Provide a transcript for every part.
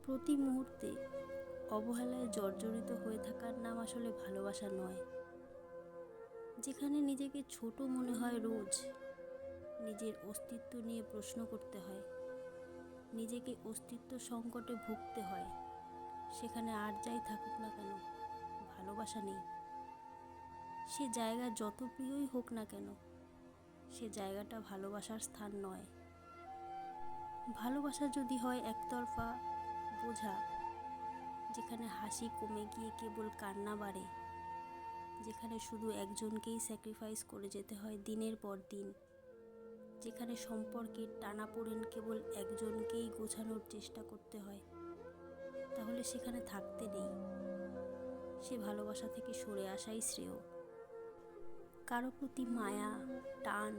প্রতি মুহূর্তে অবহেলায় জর্জরিত হয়ে থাকার নাম আসলে ভালোবাসা নয়। যেখানে নিজেকে ছোট মনে হয় রোজ, নিজের অস্তিত্ব নিয়ে প্রশ্ন করতে হয়, নিজেকে অস্তিত্ব সংকটে ভুগতে হয়, সেখানে আর যাই থাকুক না কেন ভালোবাসা নেই। সে জায়গা যত প্রিয়ই হোক না কেন, সে জায়গাটা ভালোবাসার স্থান নয়। ভালোবাসা যদি হয় একতরফা বোঝা, যেখানে হাসি কমে গিয়ে কেবল কান্না বাড়ে, যেখানে শুধু একজনকেই স্যাক্রিফাইস করে যেতে হয় দিনের পর দিন, যেখানে সম্পর্কের টানাপোড়েন কেবল একজনকেই গোছানোর চেষ্টা করতে হয়, তাহলে সেখানে থাকতে নেই। সে ভালোবাসা থেকে সরে আসাই শ্রেয়। কারো প্রতি মায়া, টান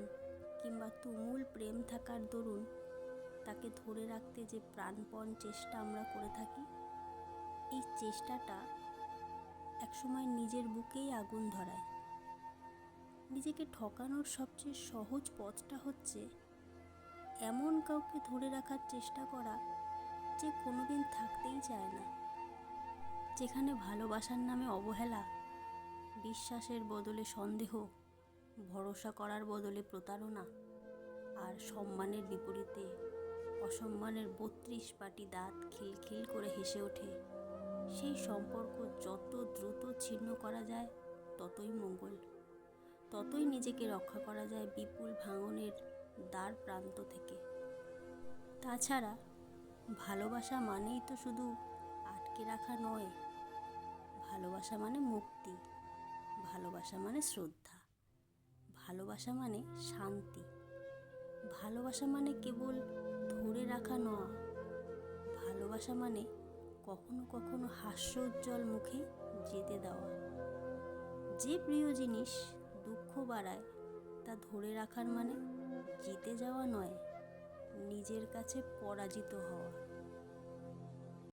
কিংবা তুমুল প্রেম থাকার দরুন তাকে ধরে রাখতে যে প্রাণপণ চেষ্টা আমরা করে থাকি, এই চেষ্টাটা একসময় নিজের বুকেই আগুন ধরায়। নিজেকে ঠকানোর সবচেয়ে সহজ পথটা হচ্ছে এমন কাউকে ধরে রাখার চেষ্টা করা যে কোনোদিন থাকতেই চায় না। যেখানে ভালোবাসার নামে অবহেলা, বিশ্বাসের বদলে সন্দেহ, ভরসা করার বদলে প্রতারণা, আর সম্মানের বিপরীতে অসম্মানের 32 পাটি দাঁত খিলখিল করে হেসে ওঠে, সেই সম্পর্ক যত দ্রুত ছিন্ন করা যায় ততই মঙ্গল। ততই নিজেকে রক্ষা করা যায় বিপুল ভাঙনের দ্বার প্রান্ত থেকে। তাছাড়া ভালোবাসা মানেই তো শুধু আটকে রাখা নয়। ভালোবাসা মানে মুক্তি, ভালোবাসা মানে শ্রদ্ধা, ভালোবাসা মানে শান্তি, ভালোবাসা মানে কেবল ধরে রাখা নয়। ভালোবাসা মানে কখনো কখনো হাস্যোজ্জ্বল মুখে যেতে দেওয়া। যে প্রিয় জিনিস দুঃখ বাড়ায়, তা ধরে রাখার মানে জিতে যাওয়া নয়, নিজের কাছে পরাজিত হওয়া।